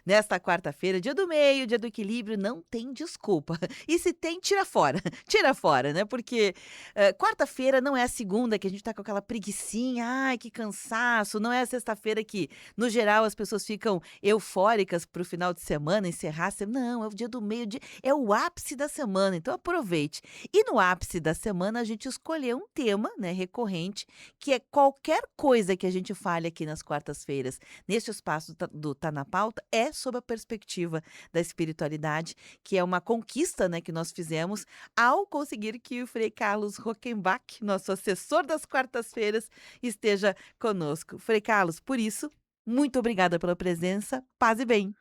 Nesta quarta-feira, dia do meio, dia do equilíbrio, não tem desculpa. E se tem, tira fora. Tira fora, né? Porque quarta-feira não é a segunda que a gente tá com aquela preguicinha, ai, que cansaço. Não é a sexta-feira que, no geral, as pessoas ficam eufóricas pro final de semana, encerrar a semana. Não, é o dia do meio, é o ápice da semana, então aproveite. E no ápice da semana, a gente escolheu um tema, né, recorrente, que é qualquer coisa que a gente fale aqui nas quartas-feiras, neste espaço do Tá na Pauta, é sob a perspectiva da espiritualidade, que é uma conquista, né, que nós fizemos ao conseguir que o Frei Carlos Rockenbach, nosso assessor das quartas-feiras, esteja conosco. Frei Carlos, por isso, muito obrigada pela presença. Paz e bem.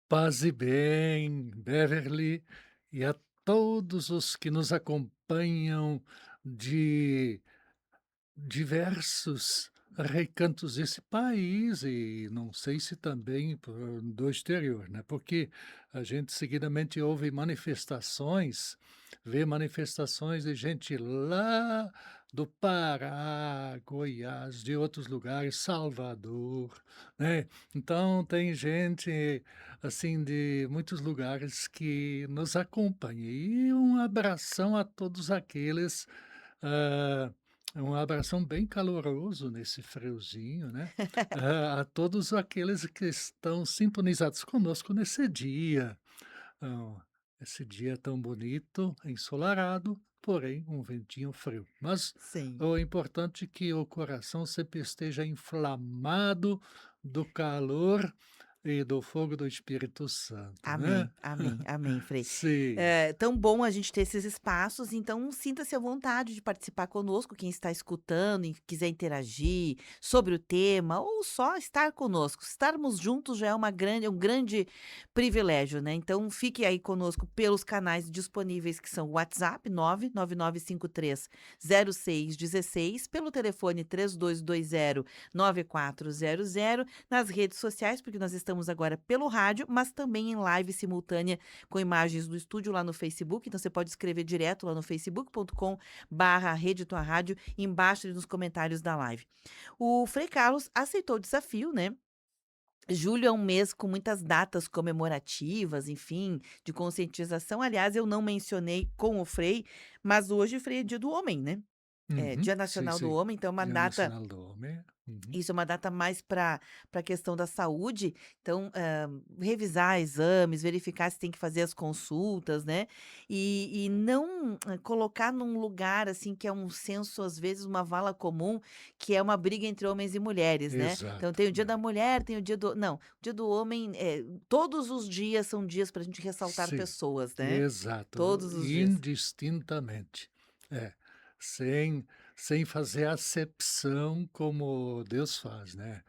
Paz e bem, Beverly, e a todos os que nos acompanham de diversos recantos desse país e não sei se também do exterior, né? Porque a gente seguidamente ouve manifestações, vê manifestações de gente lá do Pará, Goiás, de outros lugares, Salvador, né? Então tem gente assim de muitos lugares que nos acompanha. E um abração a todos aqueles. ah, um abração bem caloroso nesse friozinho, né, a todos aqueles que estão sintonizados conosco nesse dia, hã, esse dia tão bonito, ensolarado, porém um ventinho frio. Mas Sim. o importante é que o coração sempre esteja inflamado do calor e do fogo do Espírito Santo, né. Amém, amém, amém, Frei. Sim. É tão bom a gente ter esses espaços, então sinta-se à vontade de participar conosco, quem está escutando e quiser interagir sobre o tema ou só estar conosco. Estarmos juntos já é um grande privilégio, né? Então fique aí conosco pelos canais disponíveis que são o WhatsApp 999530616, pelo telefone 3220-9400, nas redes sociais, porque nós estamos agora pelo rádio, mas também em live simultânea com imagens do estúdio lá no Facebook. Então você pode escrever direto lá no facebook.com/Rede Tua Rádio, embaixo ali nos comentários da live. O Frei Carlos aceitou o desafio, né? Julho é um mês com muitas datas comemorativas, enfim, de conscientização. Aliás, eu não mencionei com o Frei, mas hoje o Frei é Dia do Homem, né? É, Uhum. Dia Sim, Nacional do sim. Homem, então é uma Dia data. Nacional do Homem. Uhum. Isso é uma data mais para a questão da saúde, então, revisar exames, verificar se tem que fazer as consultas, né, e não colocar num lugar, assim, que é um senso, às vezes, uma vala comum, que é uma briga entre homens e mulheres, né. Então Exato, tem o dia é. da mulher, tem o dia do não, o dia do homem, todos os dias são dias para a gente ressaltar Sim, pessoas, né, exato, todos os dias. indistintamente. É, sem sem fazer acepção como Deus faz, né.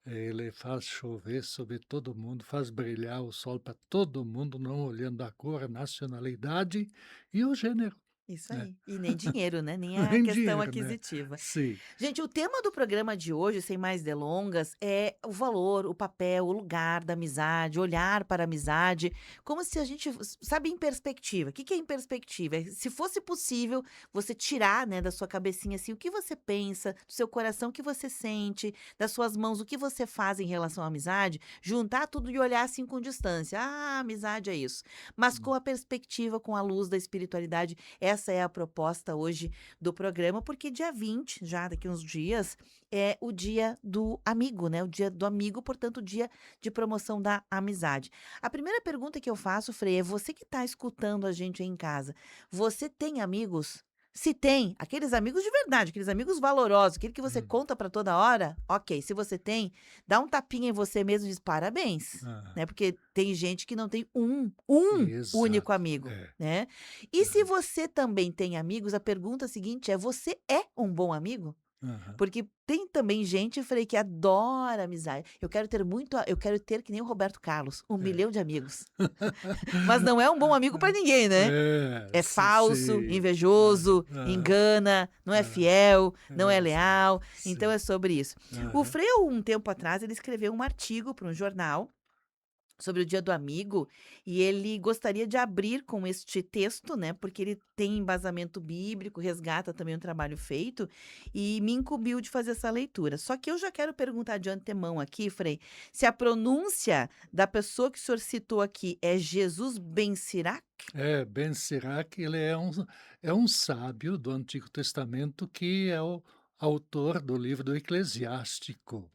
Ele faz chover sobre todo mundo, faz brilhar o sol para todo mundo, não olhando a cor, a nacionalidade e o gênero, Isso né. aí. E nem dinheiro, né, nem a Em questão dinheiro, né. aquisitiva. Sim. Gente, o tema do programa de hoje, sem mais delongas, é o valor, o papel, o lugar da amizade, olhar para a amizade, como se a gente, sabe, em perspectiva. O que que é em perspectiva? Se fosse possível você tirar, né, da sua cabecinha assim, o que você pensa, do seu coração, o que você sente, das suas mãos, o que você faz em relação à amizade, juntar tudo e olhar assim com distância. Ah, amizade é isso. Mas com a perspectiva, com a luz da espiritualidade, essa é a proposta hoje do programa, porque dia 20, já daqui uns dias, é o dia do amigo, né? O dia do amigo, portanto, o dia de promoção da amizade. A primeira pergunta que eu faço, Frei, é você que está escutando a gente aí em casa. Você tem amigos? Se tem, aqueles amigos de verdade, aqueles amigos valorosos, aquele que você Hum. conta para toda hora, ok. Se você tem, dá um tapinha em você mesmo e diz parabéns, Ah, né? Porque tem gente que não tem um único exato. amigo, É. né? E se você também tem amigos, a pergunta seguinte é: você é um bom amigo? Aham. Porque tem também gente, Frei, que adora amizade. Eu quero ter que nem o Roberto Carlos, 1 milhão de amigos. Mas não é um bom amigo para ninguém, né? É, É falso, sim. invejoso, Aham, engana, não é aham. fiel, não é Exato, leal. Então sim. é sobre isso. O Aham. Frei, um tempo atrás, ele escreveu um artigo para um jornal sobre o Dia do Amigo, e ele gostaria de abrir com este texto, né, porque ele tem embasamento bíblico, resgata também um trabalho feito, e me incumbiu de fazer essa leitura. Só que eu já quero perguntar de antemão aqui, Frei, se a pronúncia da pessoa que o senhor citou aqui é Jesus Ben Sirac? É, Ben Sirac, ele é um sábio do Antigo Testamento que é o autor do livro do Eclesiástico,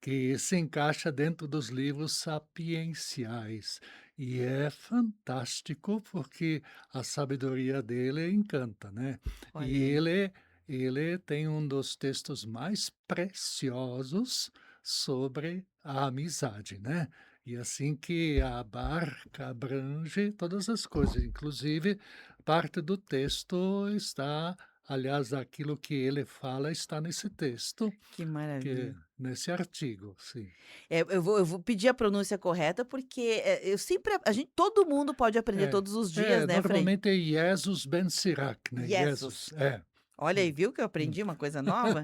que se encaixa dentro dos livros sapienciais. E é fantástico, porque a sabedoria dele encanta, né. E Olha aí. ele tem um dos textos mais preciosos sobre a amizade, né. E assim que abarca, abrange todas as coisas, inclusive parte do texto está, aliás, aquilo que ele fala está nesse texto, Que que maravilha. nesse artigo, sim. Eu vou pedir a pronúncia correta, porque, eu sempre a gente todo mundo pode aprender É, todos os dias, né, Frei? normalmente é Jesus Ben Sirac, né, Jesus, Jesus. é. Olha aí, Hum, viu que eu hum. aprendi uma coisa nova?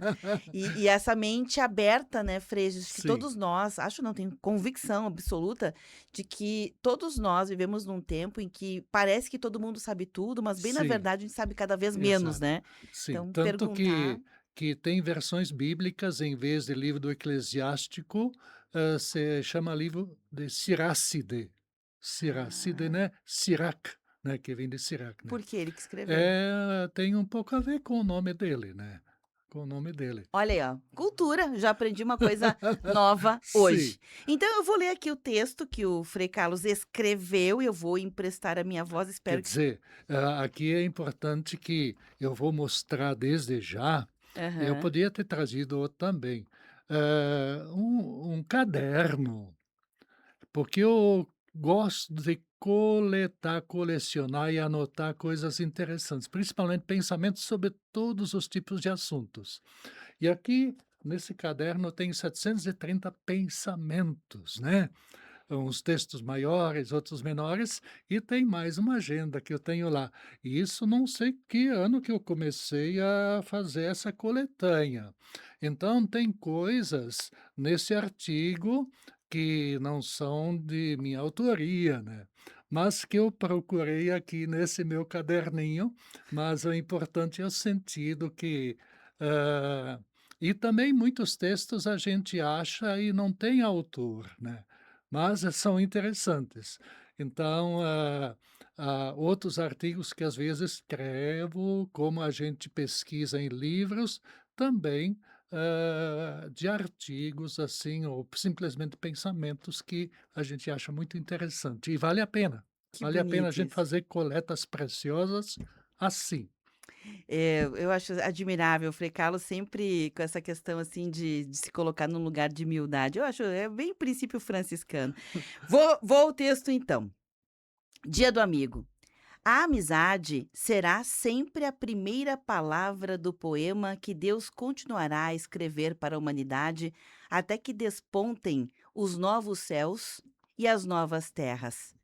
E essa mente aberta, né, Freixo, que Sim, todos nós, acho não, tenho convicção absoluta de que todos nós vivemos num tempo em que parece que todo mundo sabe tudo, mas bem na sim, verdade a gente sabe cada vez menos, exato. né. Sim, Então tanto perguntar que tem versões bíblicas em vez de livro do Eclesiástico, se chama livro de Siracide. Siracide, ah, né, Sirac, né, que vem de Sirac, né. por que ele que escreveu? Tem um pouco a ver com o nome dele, né, com o nome dele. Olha aí, ó, cultura, já aprendi uma coisa nova Sim. hoje. Então eu vou ler aqui o texto que o Frei Carlos escreveu e eu vou emprestar a minha voz, Quer espero que dizer, aqui é importante que eu vou mostrar desde já, eu aham. podia ter trazido outro também, um caderno, porque eu gosto de coletar, colecionar e anotar coisas interessantes, principalmente pensamentos sobre todos os tipos de assuntos. E aqui, nesse caderno, tem 730 pensamentos, né? Uns textos maiores, outros menores, e tem mais uma agenda que eu tenho lá. E isso não sei que ano que eu comecei a fazer essa coletânea. Então tem coisas nesse artigo que não são de minha autoria, né, mas que eu procurei aqui nesse meu caderninho, mas o importante é o sentido que, hã, e também muitos textos a gente acha e não tem autor, né. Mas são interessantes. Então, outros artigos que às vezes escrevo, como a gente pesquisa em livros, também, de artigos, assim, ou simplesmente pensamentos que a gente acha muito interessante. E Que vale a pena a bonito gente isso. fazer coletas preciosas assim. Eu acho admirável o Frei Carlos sempre com essa questão, assim, de se colocar num lugar de humildade. Eu acho é bem princípio franciscano. Vou ao texto então. Dia do amigo. A amizade será sempre a primeira palavra do poema que Deus continuará a escrever para a humanidade até que despontem os novos céus e as novas terras.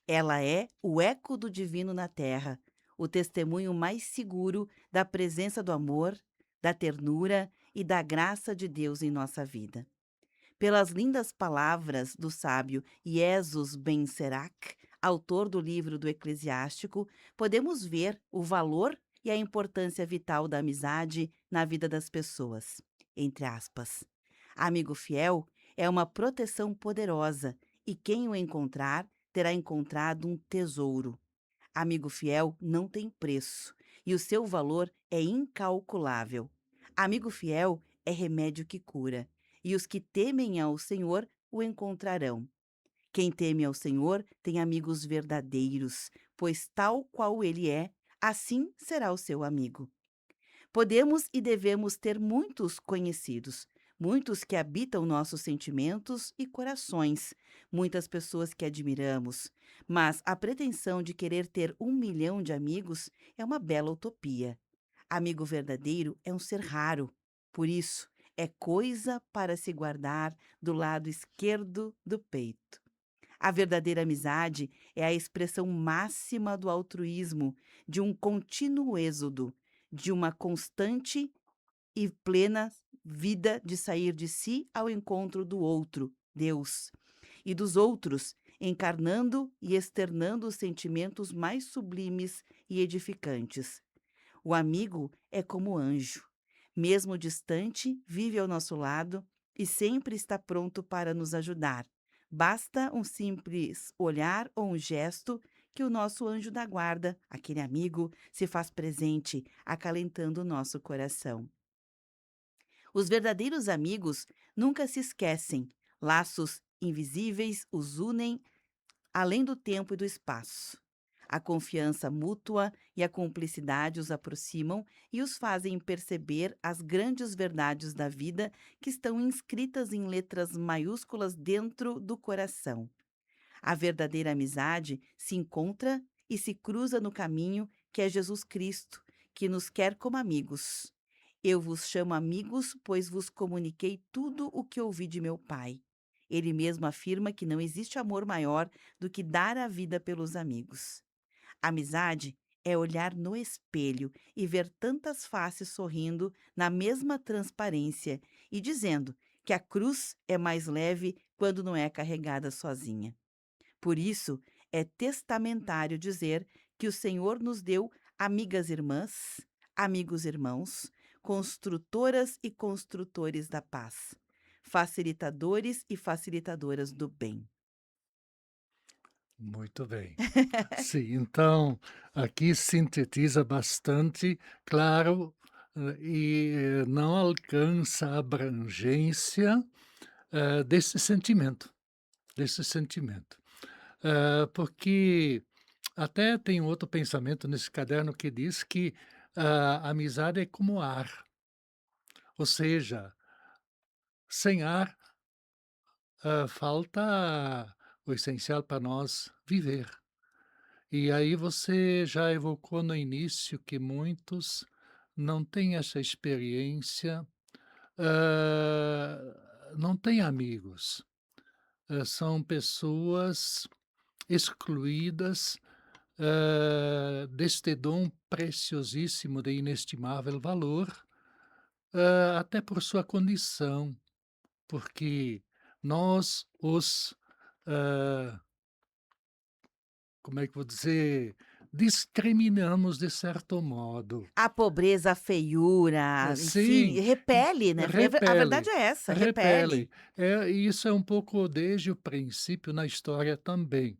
Ela é o eco do divino na terra, o testemunho mais seguro da presença do amor, da ternura e da graça de Deus em nossa vida. Pelas lindas palavras do sábio Jesus Ben Serac, autor do livro do Eclesiástico, podemos ver o valor e a importância vital da amizade na vida das pessoas. Entre aspas. Amigo fiel é uma proteção poderosa e quem o encontrar terá encontrado um tesouro. Amigo fiel não tem preço e o seu valor é incalculável. Amigo fiel é remédio que cura, e os que temem ao Senhor o encontrarão. Quem teme ao Senhor tem amigos verdadeiros, pois tal qual ele é, assim será o seu amigo. Podemos e devemos ter muitos conhecidos, muitos que habitam nossos sentimentos e corações, muitas pessoas que admiramos, mas a pretensão de querer ter 1 milhão de amigos é uma bela utopia. Amigo verdadeiro é um ser raro, por isso é coisa para se guardar do lado esquerdo do peito. A verdadeira amizade é a expressão máxima do altruísmo, de um contínuo êxodo, de uma constante e plena vida de sair de si ao encontro do outro, Deus, e dos outros encarnando e externando os sentimentos mais sublimes e edificantes. O amigo é como anjo. Mesmo distante, vive ao nosso lado e sempre está pronto para nos ajudar. Basta um simples olhar ou um gesto que o nosso anjo da guarda, aquele amigo, se faz presente, acalentando o nosso coração. Os verdadeiros amigos nunca se esquecem. Laços invisíveis os unem além do tempo e do espaço. A confiança mútua e a cumplicidade os aproximam e os fazem perceber as grandes verdades da vida que estão inscritas em letras maiúsculas dentro do coração. A verdadeira amizade se encontra e se cruza no caminho que é Jesus Cristo, que nos quer como amigos. Eu vos chamo amigos, pois vos comuniquei tudo o que ouvi de meu Pai. Ele mesmo afirma que não existe amor maior do que dar a vida pelos amigos. Amizade é olhar no espelho e ver tantas faces sorrindo na mesma transparência e dizendo que a cruz é mais leve quando não é carregada sozinha. Por isso, é testamentário dizer que o Senhor nos deu amigas irmãs, amigos irmãos, construtoras e construtores da paz, facilitadores e facilitadoras do bem. Muito bem. Sim, então aqui sintetiza bastante, claro, não alcança a abrangência, desse sentimento, desse sentimento. Porque até tem outro pensamento nesse caderno que diz que a amizade é como ar, ou seja, sem ar, falta o essencial para nós viver. E aí você já evocou no início que muitos não têm essa experiência, não têm amigos, são pessoas excluídas, deste dom preciosíssimo de inestimável valor, até por sua condição, porque nós os, hã, como é que vou dizer, discriminamos de certo modo. A pobreza, a feiura, enfim, Sim, repele, né? A verdade repele, é essa, repele. repele. E isso é um pouco desde o princípio na história também.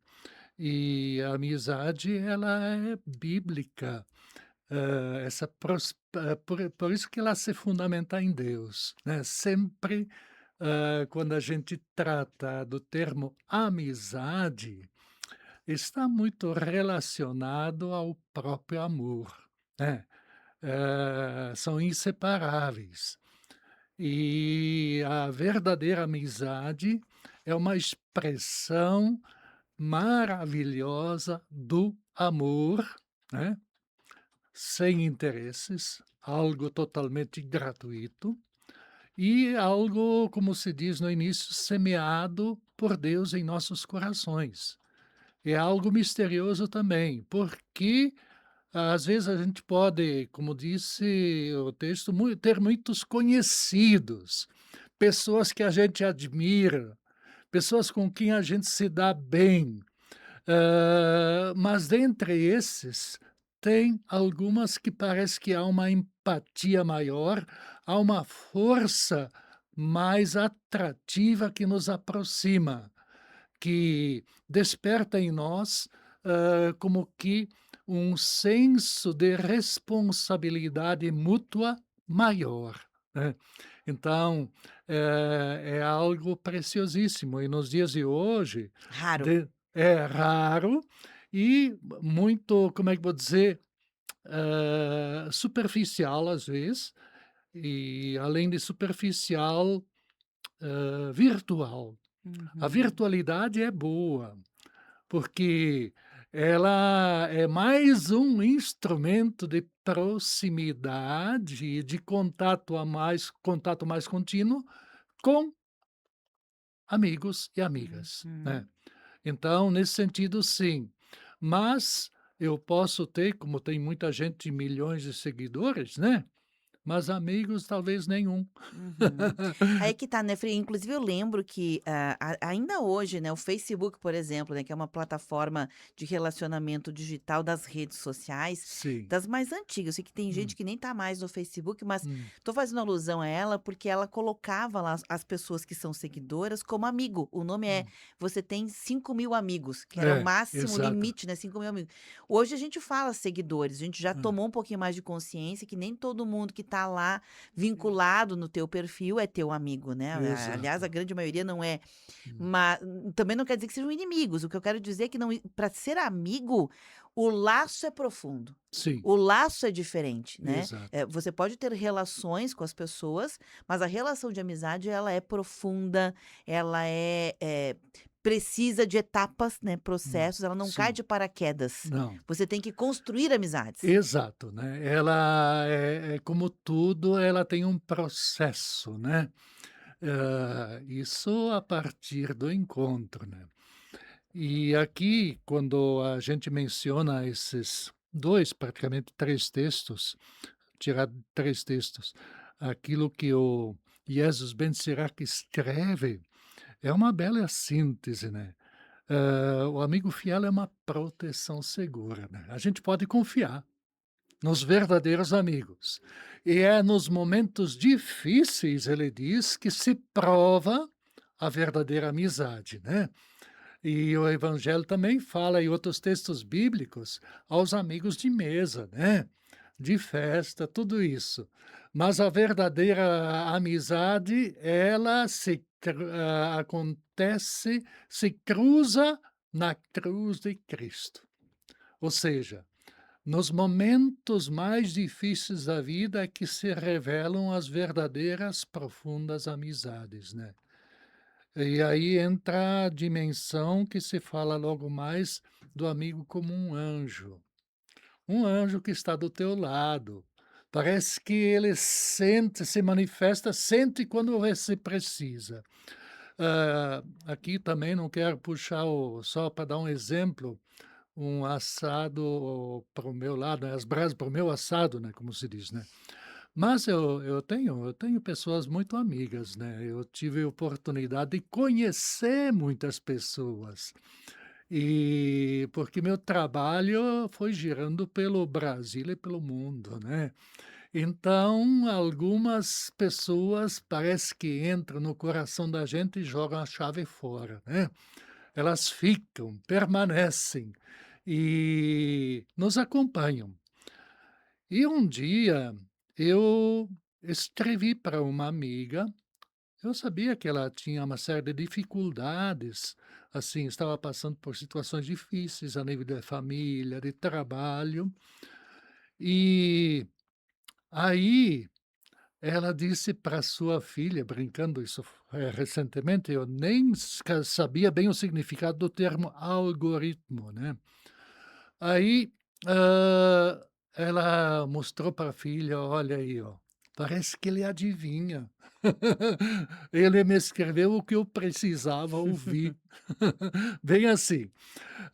E a amizade ela é bíblica, essa por isso que ela se fundamenta em Deus, né, sempre, quando a gente trata do termo amizade, está muito relacionado ao próprio amor, né, são inseparáveis. E a verdadeira amizade é uma expressão maravilhosa do amor, né, sem interesses, algo totalmente gratuito e algo, como se diz no início, semeado por Deus em nossos corações. É algo misterioso também, porque às vezes a gente pode, como disse o texto, ter muitos conhecidos, pessoas que a gente admira, pessoas com quem a gente se dá bem, mas dentre esses, tem algumas que parece que há uma empatia maior, há uma força mais atrativa que nos aproxima, que desperta em nós, como que um senso de responsabilidade mútua maior, né. Então, é algo preciosíssimo e nos dias de hoje, Raro. é raro e muito, como é que vou dizer, superficial às vezes, e além de superficial, virtual. A Uhum. virtualidade é boa, porque ela é mais um instrumento de proximidade e de contato mais contínuo com amigos e amigas, né. Uhum. Então, nesse sentido, sim. Mas eu posso ter, como tem muita gente, milhões de seguidores, né, mas amigos talvez nenhum. Uhum. Aí que tá, né, Frei, inclusive eu lembro que, ainda hoje, né, o Facebook, por exemplo, né, que é uma plataforma de relacionamento digital das redes sociais, Sim. das mais antigas. Eu sei que tem gente Hum, que nem tá mais no Facebook, mas hum, tô fazendo alusão a ela, porque ela colocava lá as pessoas que são seguidoras como amigo. O nome é hum. "Você tem 5.000 amigos", que era o É, máximo, o exato. limite, né, 5.000 amigos. Hoje a gente fala seguidores, a gente já Hã. tomou um pouquinho mais de consciência que nem todo mundo que tá lá vinculado no teu perfil é teu amigo, né, aliás, a Exato. grande maioria não é, Hum. mas também não quer dizer que sejam inimigos, o que eu quero dizer é que não, para ser amigo, o laço é profundo, Sim, o laço é diferente, né, exato. você pode ter relações com as pessoas, mas a relação de amizade ela é profunda, ela precisa de etapas, né, processos, ela não cai Sim. de paraquedas, Não. você tem que construir amizades. Exato, né, ela é como tudo, ela tem um processo, né, isso a partir do encontro, né. E aqui, quando a gente menciona esses 2 praticamente 3 textos, tirar 3 textos, aquilo que o Jesus Ben Sirach escreve, é uma bela síntese, né. O amigo fiel é uma proteção segura, né, a gente pode confiar nos verdadeiros amigos. E é nos momentos difíceis, ele diz, que se prova a verdadeira amizade, né. E o evangelho também fala em outros textos bíblicos aos amigos de mesa, né, de festa, tudo isso. Mas a verdadeira amizade, ela acontece, se cruza na cruz de Cristo. Ou seja, nos momentos mais difíceis da vida é que se revelam as verdadeiras, profundas amizades, né. E aí entra a dimensão que se fala logo mais do amigo como um anjo que está do teu lado. Parece que ele sente, se manifesta, sente quando você precisa. Aqui também não quero puxar só para dar um exemplo, um assado para o meu lado, né, as brasas para o meu assado, né, como se diz, né. Mas eu tenho pessoas muito amigas, né, eu tive oportunidade de conhecer muitas pessoas, e porque meu trabalho foi girando pelo Brasil e pelo mundo, né. Então, algumas pessoas parece que entram no coração da gente e jogam a chave fora, né. Elas ficam, permanecem e nos acompanham. E um dia eu escrevi para uma amiga, eu sabia que ela tinha uma série de dificuldades, assim, estava passando por situações difíceis a nível de família, de trabalho, e aí ela disse para sua filha, brincando isso, recentemente, eu nem sabia bem o significado do termo algoritmo, né. Aí, hã, ela mostrou para a filha: "Olha aí, ó, parece que ele adivinha. Ele me escreveu o que eu precisava ouvir". Bem assim.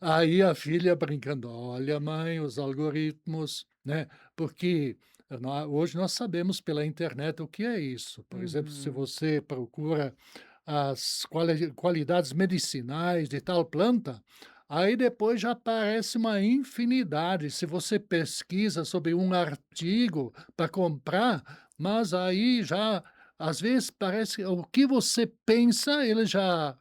Aí a filha brincando: "Olha mãe, os algoritmos", né, porque hoje nós sabemos pela internet o que é isso. Por exemplo, se Uhum. você procura as qualidades medicinais de tal planta, aí depois já aparece uma infinidade. Se você pesquisa sobre um artigo para comprar, mas aí já às vezes parece que o que você pensa, ele já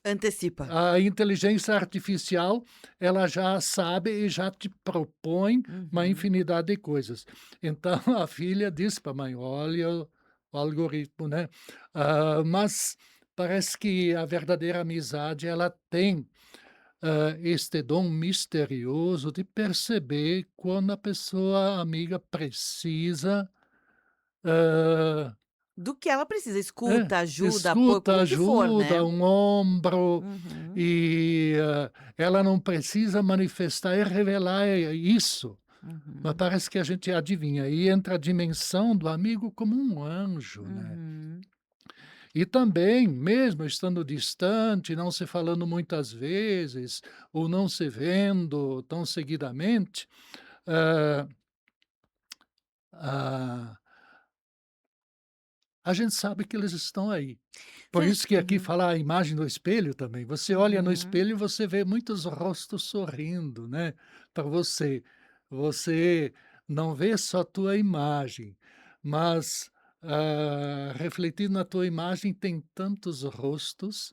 Antecipa. a inteligência artificial, ela já sabe e já te propõe uma Uhum. infinidade de coisas. Então a filha disse para a mãe: "Olha o algoritmo, né". Mas parece que a verdadeira amizade, ela tem, este dom misterioso de perceber quando a pessoa amiga precisa, hã Do que ela precisa, é, escuta, ajuda, apoio, escuta, o que for, ajuda, né. um ombro, Uhum, e, ela não precisa manifestar e revelar isso, mas uhum, parece que a gente adivinha, e entra a dimensão do amigo como um anjo, né. uhum. E também, mesmo estando distante, não se falando muitas vezes, ou não se vendo tão seguidamente, hã, a gente sabe que eles estão aí. Por Frei isso que aqui uhum, fala a imagem do espelho também. Você olha no uhum. espelho e você vê muitos rostos sorrindo, né, para você. Você não vê só a tua imagem, mas, refletido na tua imagem tem tantos rostos,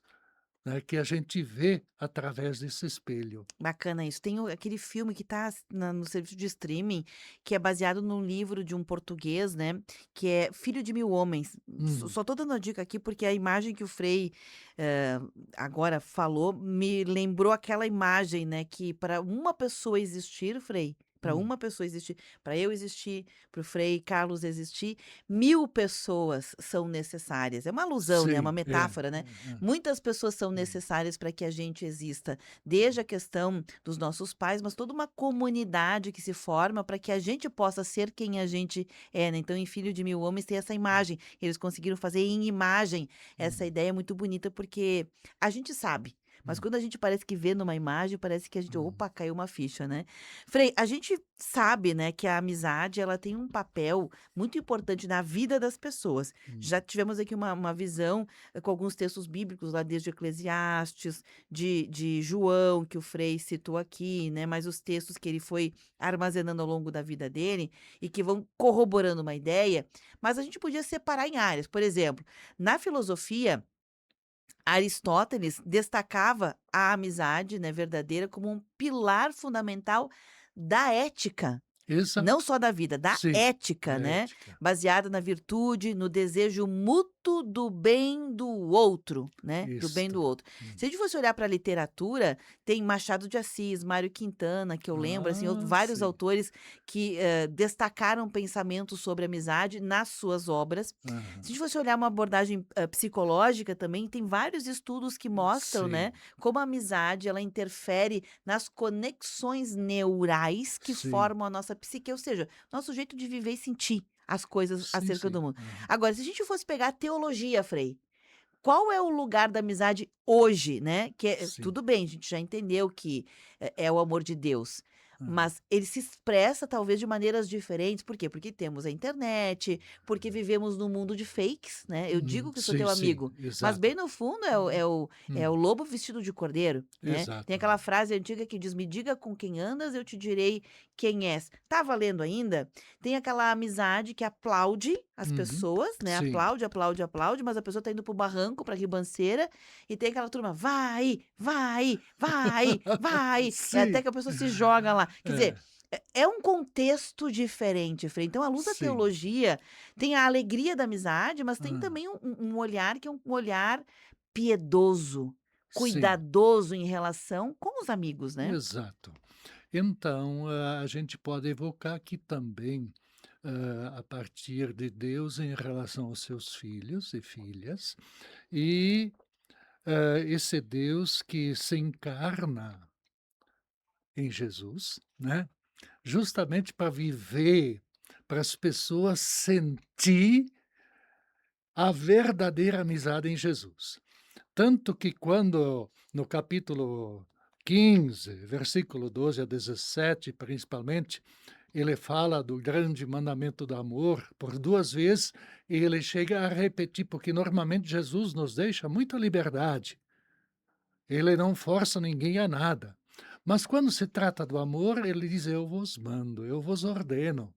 né, que a gente vê através desse espelho. Bacana isso. Tem aquele filme que tá no serviço de streaming, que é baseado num livro de um português, né, que é Filho de Mil Homens. Hum, Só tô dando a dica aqui, porque a imagem que o Frei, eh, agora falou, me lembrou aquela imagem, né, que para uma pessoa existir, Frei, para hum. uma pessoa existir, para eu existir, para o Frei Carlos existir, 1000 pessoas são necessárias. É uma alusão, né, é uma Sim, metáfora, né. Muitas pessoas são hum, necessárias para que a gente exista. Desde a questão dos nossos pais, mas toda uma comunidade que se forma para que a gente possa ser quem a gente é, né. Então, em Filho de Mil Homens tem essa imagem, eles conseguiram fazer em imagem. Essa hum, ideia é muito bonita, porque a gente sabe, mas hum, quando a gente parece que vê numa imagem, parece que a gente: hum, "Opa, caiu uma ficha", né. Frei, a gente sabe, né, que a amizade ela tem um papel muito importante na vida das pessoas. hum. Já tivemos aqui uma visão, com alguns textos bíblicos lá desde Eclesiastes, de João, que o Frei citou aqui, né, mas os textos que ele foi armazenando ao longo da vida dele e que vão corroborando uma ideia, mas a gente podia separar em áreas. Por exemplo, na filosofia, Aristóteles destacava a amizade, né, verdadeira como um pilar fundamental da ética. Não Exato, só da vida, da sim, ética, da né, ética. baseada na virtude, no desejo mútuo do bem do outro, né, do bem Isto. do outro. Hum. Se a gente fosse olhar para a literatura, tem Machado de Assis, Mário Quintana, que eu lembro, assim, Ah, vários sim. autores que, destacaram pensamentos sobre amizade nas suas obras. Se a Aham. gente fosse olhar uma abordagem, psicológica também, tem vários estudos que mostram, né, Sim, como a amizade ela interfere nas conexões neurais que sim, formam a nossa psique, ou seja, nosso jeito de viver e sentir as coisas sim, acerca sim. do mundo. Aham. Agora, se a gente fosse pegar a teologia, Frei, qual é o lugar da amizade hoje, né? Que Sim. tudo bem, a gente já entendeu que é o amor de Deus, Aham. mas ele se expressa talvez de maneiras diferentes. Por quê? Porque temos a internet, porque vivemos num mundo de fakes, né? Eu digo que sou Sim, teu sim, amigo, mas bem exato. no fundo é o Hum, lobo vestido de cordeiro, né? Tem exato. aquela frase antiga que diz: "Me diga com quem andas, eu te direi quem és". Tá valendo ainda? Tem aquela amizade que aplaude as Uhum. pessoas, né, Sim. aplaude, aplaude, aplaude, mas a pessoa tá indo para o barranco, pra ribanceira, e tem aquela turma: "Vai, vai, vai, vai", até Sim. que a pessoa se joga lá. Quer dizer, É, é um contexto diferente, Frei. Então, à luz da sim. teologia, tem a alegria da amizade, mas tem Hã. também um olhar que é um olhar piedoso, Sim, cuidadoso em relação com os amigos, né. exato. Então, a gente pode evocar aqui também, a partir de Deus em relação aos seus filhos e filhas, e, esse Deus que se encarna em Jesus, né, justamente para viver, para as pessoas sentir a verdadeira amizade em Jesus. Tanto que quando no capítulo 15, versículo 12 a 17, principalmente, ele fala do grande mandamento do amor por 2 vezes, e ele chega a repetir, porque normalmente Jesus nos deixa muita liberdade, ele não força ninguém a nada. Mas quando se trata do amor, ele diz: "Eu vos mando, eu vos ordeno".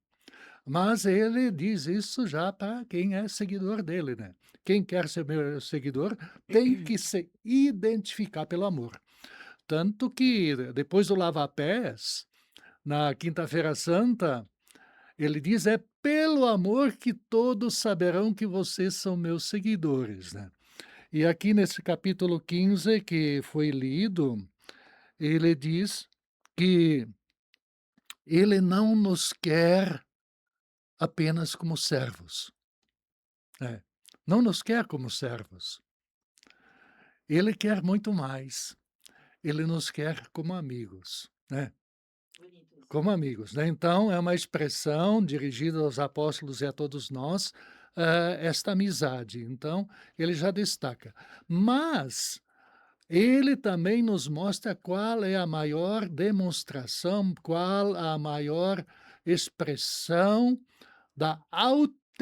Mas ele diz isso já para quem é seguidor dele, né. Quem quer ser meu seguidor tem que se identificar pelo amor. Tanto que depois do lava-pés, na quinta-feira santa, ele diz: "É pelo amor que todos saberão que vocês são meus seguidores", né. E aqui nesse capítulo 15 que foi lido, ele diz que ele não nos quer apenas como servos. É. Não nos quer como servos. Ele quer muito mais. Ele nos quer como amigos, né, Bonito isso. como amigos, né. Então é uma expressão dirigida aos apóstolos e a todos nós, esta amizade. Então, ele já destaca. Mas ele também nos mostra qual é a maior demonstração, qual a maior expressão da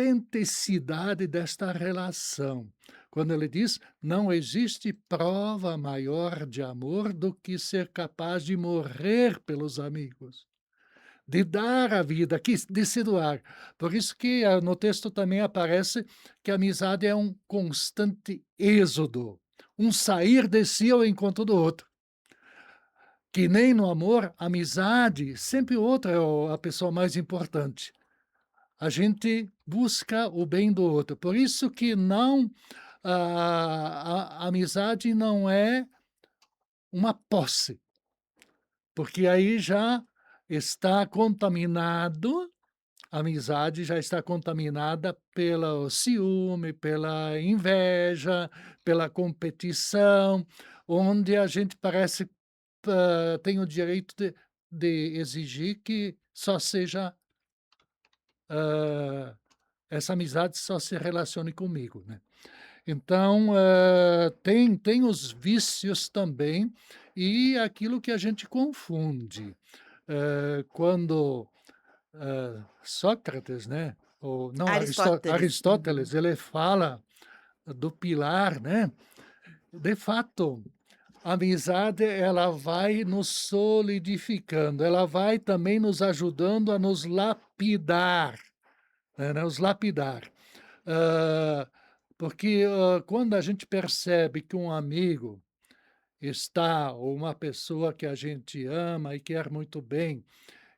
autenticidade desta relação. Quando ele diz: "Não existe prova maior de amor do que ser capaz de morrer pelos amigos", de dar a vida, de se doar. Por isso que, no texto também aparece que a amizade é um constante êxodo, um sair de si ao encontro do outro. Que nem no amor, amizade, sempre o outro é a pessoa mais importante. A gente busca o bem do outro. Por isso que não a amizade não é uma posse, porque aí já está contaminado, a amizade já está contaminada pelo ciúme, pela inveja, pela competição, onde a gente parece, tem o direito de exigir que só seja, hã, essa amizade só se relacione comigo, né. Então, tem os vícios também e aquilo que a gente confunde. Quando, Sócrates, né, ou não, Aristóteles. Uhum. Aristóteles, ele fala do pilar, né, de fato, a amizade ela vai nos solidificando, ela vai também nos ajudando a nos lapidar, né, nos lapidar. Hã, Porque, quando a gente percebe que um amigo está ou uma pessoa que a gente ama e quer muito bem,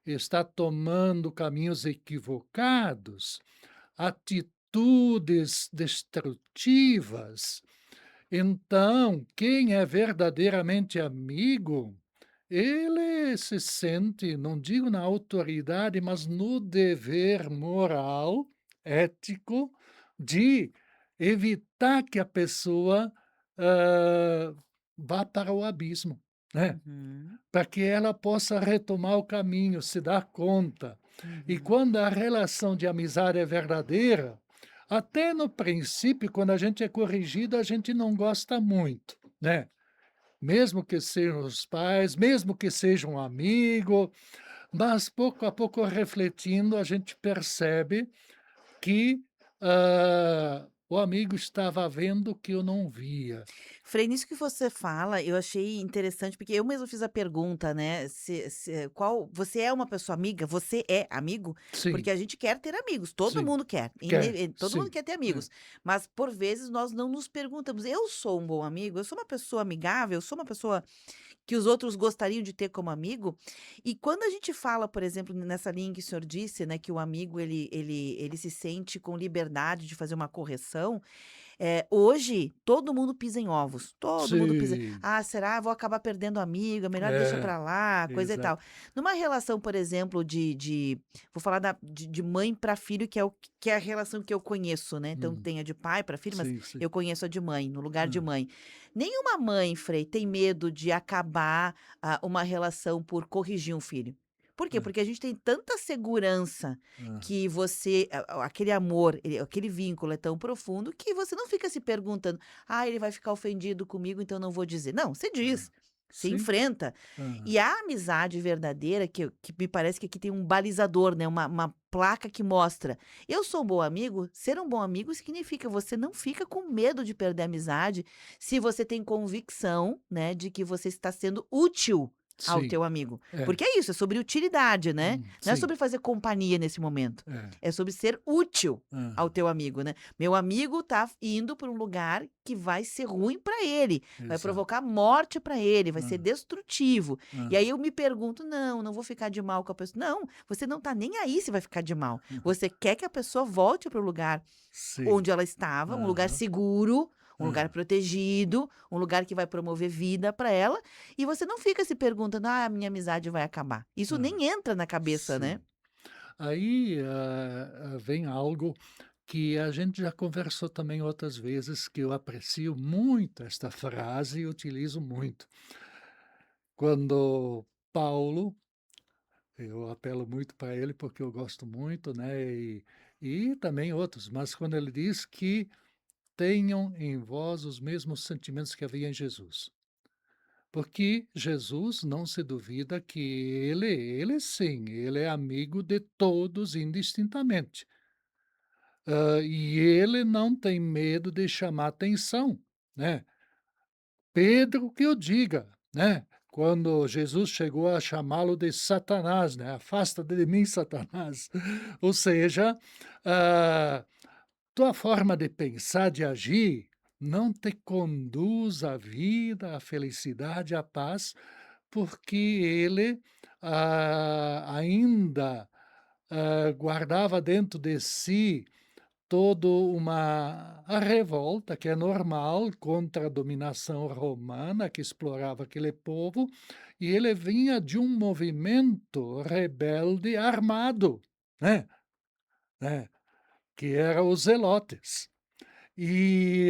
está tomando caminhos equivocados, atitudes destrutivas, então quem é verdadeiramente amigo, ele se sente, não digo na autoridade, mas no dever moral, ético, de evitar que a pessoa, hã, vá para o abismo, né, Uhum. para que ela possa retomar o caminho, se dar conta. E Uhum. quando a relação de amizade é verdadeira, até no princípio, quando a gente é corrigido, a gente não gosta muito, né. Mesmo que sejam os pais, mesmo que seja um amigo, mas pouco a pouco refletindo, a gente percebe que, o amigo estava vendo o que eu não via. Frei, nisso que você fala, eu achei interessante, porque eu mesma fiz a pergunta, né, se qual você é uma pessoa amiga? Você é amigo? Porque Sim, a gente quer ter amigos, todo sim, mundo quer, quer, todo mundo sim, quer ter é, amigos, mas por vezes nós não nos perguntamos: "Eu sou um bom amigo? Eu sou uma pessoa amigável? Eu sou uma pessoa que os outros gostariam de ter como amigo?". E quando a gente fala, por exemplo, nessa linha que o senhor disse, né, que o amigo ele se sente com liberdade de fazer uma correção, hoje todo mundo pisa em ovos, todo mundo pisa: sim, "Ah, será? Vou acabar perdendo amigo, é melhor deixa é, pra lá", coisa e tal. exato. Numa relação, por exemplo, de vou falar de mãe para filho, que é a relação que eu conheço, né, então Uhum. tem a de pai para filho, mas Sim, sim. eu conheço a de mãe, no lugar de Hã, mãe. Nenhuma mãe, Frei, tem medo de acabar, uma relação por corrigir um filho. Por quê? hã, Porque a gente tem tanta segurança hã. que você aquele amor, aquele vínculo é tão profundo que você não fica se perguntando: "Ah, ele vai ficar ofendido comigo, então não vou dizer". Não, você diz, você Sim, enfrenta. hã, E a amizade verdadeira, que me parece que aqui tem um balizador, né, uma placa que mostra: "Eu sou um bom amigo". Ser um bom amigo significa você não fica com medo de perder a amizade, se você tem convicção, né, de que você está sendo útil ao sim, teu amigo. é, Porque é isso, é sobre utilidade, né. Não é sim, sobre fazer companhia nesse momento, é, é sobre ser útil ao aham, teu amigo, né. Meu amigo tá indo para um lugar que vai ser ruim para ele, vai exato. provocar morte para ele, vai Hã, ser destrutivo. E hã, aí eu me pergunto: "Não, não vou ficar de mal com a pessoa". Não, você não tá nem aí se vai ficar de mal. aham, Você quer que a pessoa volte para o lugar sim, onde ela estava, um lugar aham, seguro, um lugar hã, protegido, um lugar que vai promover vida para ela, e você não fica se perguntando: "Ah, a minha amizade vai acabar". Isso hã, nem entra na cabeça, né. sim. Aí, vem algo que a gente já conversou também outras vezes, que eu aprecio muito esta frase e utilizo muito. Quando Paulo, eu apelo muito para ele, porque eu gosto muito, né, e também outros, mas quando ele diz que tenham em vós os mesmos sentimentos que havia em Jesus. Porque Jesus não se duvida que ele sim, ele é amigo de todos indistintamente. e ele não tem medo de chamar atenção, né. Pedro que o diga, né, quando Jesus chegou a chamá-lo de Satanás, né, "Afasta de mim, Satanás". Ou seja, ah, tua forma de pensar, de agir, não te conduz à vida, à felicidade, à paz, porque ele, ainda, guardava dentro de si toda uma a revolta, que é normal, contra a dominação romana que explorava aquele povo, e ele vinha de um movimento rebelde armado, né, né, que era os zelotes. E,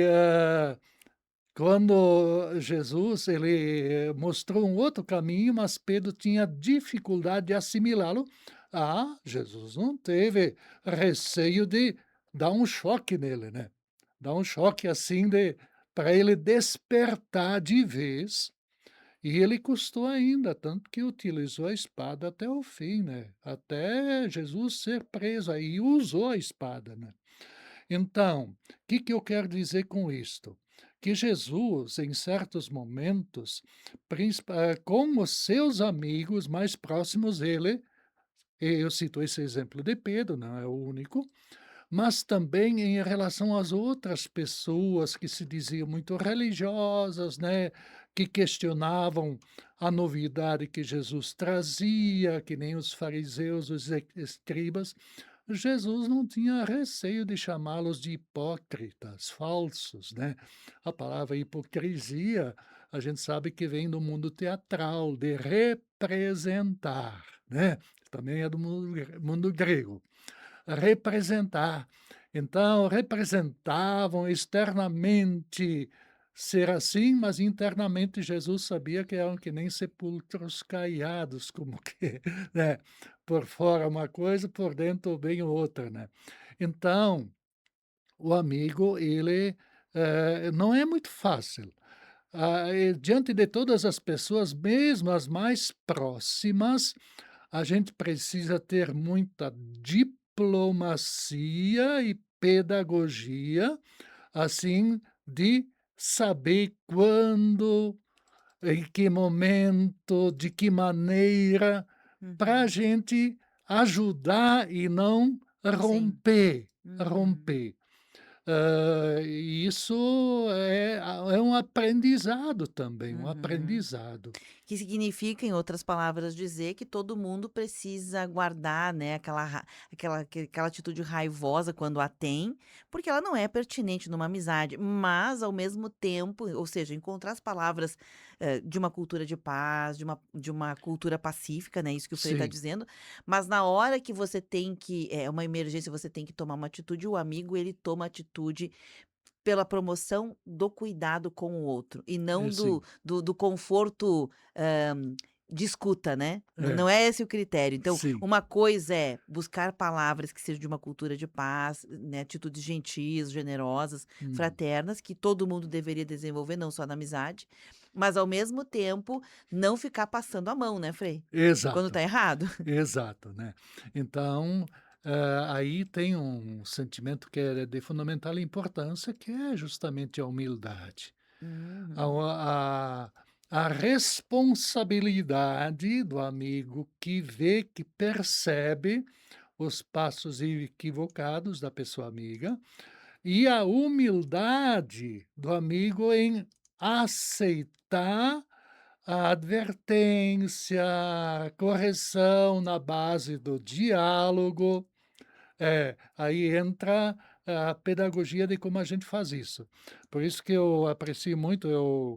quando Jesus ele mostrou um outro caminho, mas Pedro tinha dificuldade de assimilá-lo. Jesus não teve receio de dar um choque nele, né. Dar um choque, assim, de para ele despertar de vez, e ele custou ainda, tanto que utilizou a espada até o fim, né, até Jesus ser preso, aí usou a espada, né. Então, o que que eu quero dizer com isto? Que Jesus, em certos momentos, com os seus amigos mais próximos, eu cito esse exemplo de Pedro, não é o único, mas também em relação às outras pessoas que se diziam muito religiosas, né, que questionavam a novidade que Jesus trazia, que nem os fariseus, os escribas. Jesus não tinha receio de chamá-los de hipócritas, falsos, né. A palavra hipocrisia, a gente sabe que vem do mundo teatral, de representar, né, também é do mundo grego. Representar. Então, representavam externamente ser assim, mas internamente Jesus sabia que eram que nem sepulcros caiados, como que, né, por fora uma coisa, por dentro bem outra, né. Então, o amigo ele, não é muito fácil. Diante de todas as pessoas, mesmo as mais próximas, a gente precisa ter muita diplomacia e pedagogia, assim, de saber quando, em que momento, de que maneira, para a Uhum. gente ajudar e não Sim. romper, Uhum. romper. E isso é um aprendizado também, um Uhum. aprendizado. Que significa, em outras palavras, dizer que todo mundo precisa guardar, né, aquela atitude raivosa quando a tem, porque ela não é pertinente numa amizade, mas ao mesmo tempo, ou seja, encontrar as palavras, de uma cultura de paz, de uma cultura pacífica, né, isso que o Frei está Sim, dizendo, mas na hora que você tem que é uma emergência, você tem que tomar uma atitude, o amigo ele toma atitude pela promoção do cuidado com o outro, e não do sim. do do conforto, de escuta, né. Não É, é esse o critério. Então, sim. uma coisa é buscar palavras que sejam de uma cultura de paz, né, atitudes gentis, generosas, Hum. fraternas, que todo mundo deveria desenvolver, não só na amizade, mas ao mesmo tempo não ficar passando a mão, né, Frei, quando Exato, tá errado. exato, né. Então, aí tem um sentimento que é de fundamental importância, que é justamente a humildade. A Uhum. o a responsabilidade do amigo que vê, que percebe os passos equivocados da pessoa amiga, e a humildade do amigo em aceitar a advertência, a correção na base do diálogo. Aí entra a pedagogia de como a gente faz isso. Por isso que eu aprecio muito,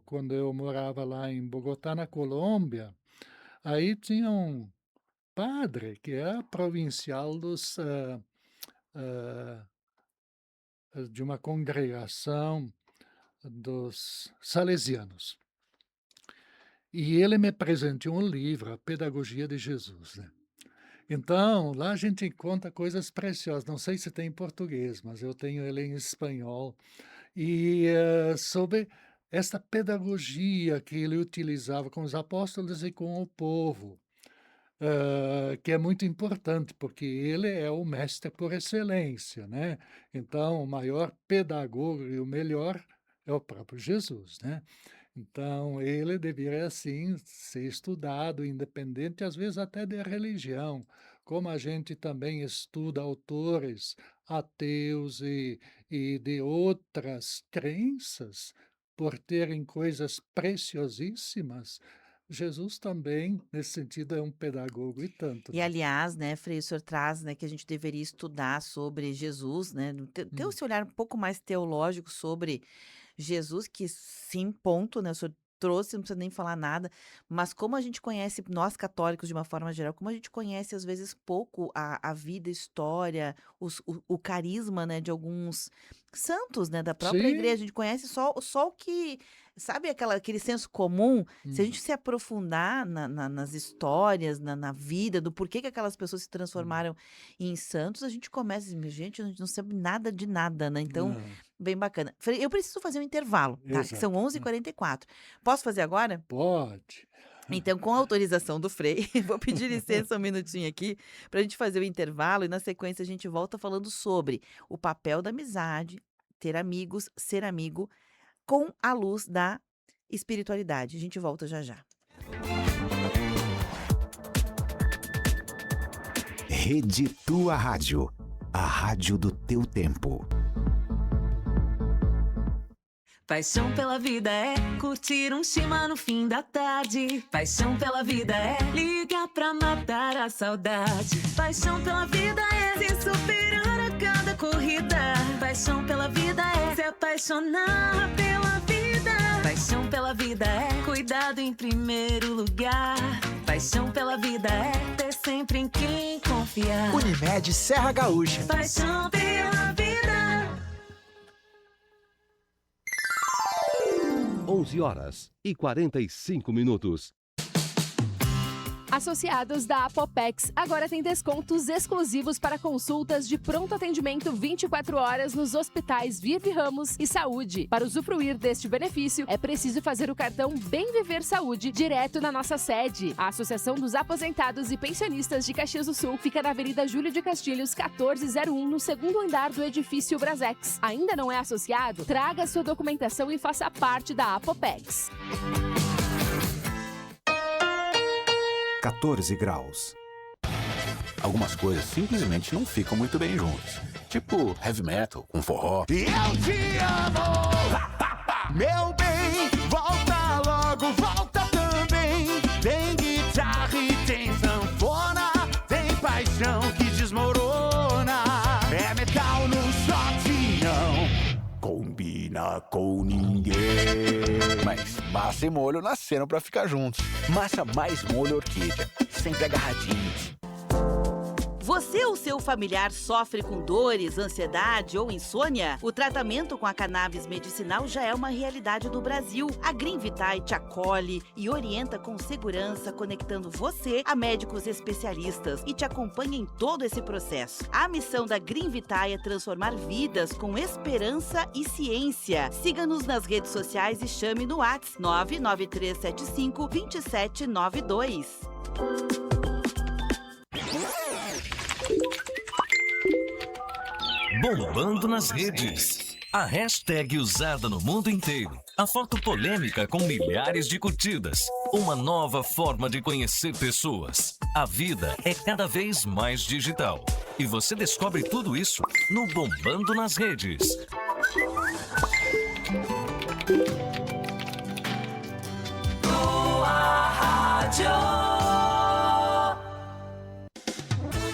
quando eu morava lá em Bogotá, na Colômbia, aí tinha um padre que era provincial hã, de uma congregação dos salesianos. E ele me presenteou um livro, A Pedagogia de Jesus, né. Então, lá a gente encontra coisas preciosas, não sei se tem em português, mas eu tenho ele em espanhol, e, sobre essa pedagogia que ele utilizava com os apóstolos e com o povo. que é muito importante, porque ele é o mestre por excelência, né. Então o maior pedagogo e o melhor é o próprio Jesus, né. Então ele deveria sim ser estudado, independente às vezes até de religião, como a gente também estuda autores ateus e de outras crenças, por terem coisas preciosíssimas. Jesus também, nesse sentido, é um pedagogo e tanto, E né. aliás, né, Frei, o senhor traz, né, que a gente deveria estudar sobre Jesus, né, ter Hum. esse olhar um pouco mais teológico sobre Jesus, que sim, ponto, né, o senhor trouxe, não precisa nem falar nada, mas como a gente conhece, nós católicos de uma forma geral, como a gente conhece às vezes pouco a vida, a história, o carisma, né, de alguns santos, né, da própria igreja, Sim. a gente conhece só o que, sabe aquele senso comum, se a gente Hum, se aprofundar nas histórias, na vida, do porquê que aquelas pessoas se hum. transformaram em santos, a gente começa a dizer: gente, a gente não sabe nada de nada, né, então Não, bem bacana. Falei: "Eu preciso fazer um intervalo, tá, que são exato. 11h44. Posso fazer agora?" Pode. Então, com a autorização do Frei, vou pedir licença um minutinho aqui, para a gente fazer o intervalo e na sequência a gente volta falando sobre o papel da amizade, ter amigos, ser amigo, com a luz da espiritualidade. A gente volta já já. Rede Tua Rádio, a rádio do teu tempo. Paixão pela vida é curtir um chima no fim da tarde. Paixão pela vida é ligar pra matar a saudade. Paixão pela vida é se superar a cada corrida. Paixão pela vida é se apaixonar pela vida. Paixão pela vida é cuidado em primeiro lugar. Paixão pela vida é ter sempre em quem confiar. Unimed Serra Gaúcha. Paixão pela vida. 11h45. Associados da Apopex agora têm descontos exclusivos para consultas de pronto atendimento 24 horas nos hospitais Vive Ramos e Saúde. Para usufruir deste benefício, é preciso fazer o cartão Bem Viver Saúde direto na nossa sede. A Associação dos Aposentados e Pensionistas de Caxias do Sul fica na Avenida Júlio de Castilhos, 1401, no segundo andar do edifício Brasex. Ainda não é associado? Traga sua documentação e faça parte da Apopex. 14 graus. Algumas coisas simplesmente não ficam muito bem juntas. Tipo heavy metal com forró. Eu te amo, meu bem, volta logo, volta também. Tem guitarra e tem sanfona, tem paixão que desmorona. É metal no shot, não combina com ninguém. Mas massa e molho nasceram pra ficar juntos. Massa mais molho orquídea, sempre agarradinhos. Você ou seu familiar sofre com dores, ansiedade ou insônia? O tratamento com a cannabis medicinal já é uma realidade no Brasil. A Green Vitae te acolhe e orienta com segurança, conectando você a médicos especialistas e te acompanha em todo esse processo. A missão da Green Vitae é transformar vidas com esperança e ciência. Siga-nos nas redes sociais e chame no WhatsApp 993752792. Bombando nas redes. A hashtag usada no mundo inteiro. A foto polêmica com milhares de curtidas. Uma nova forma de conhecer pessoas. A vida é cada vez mais digital. E você descobre tudo isso no Bombando nas Redes. Boa Rádio.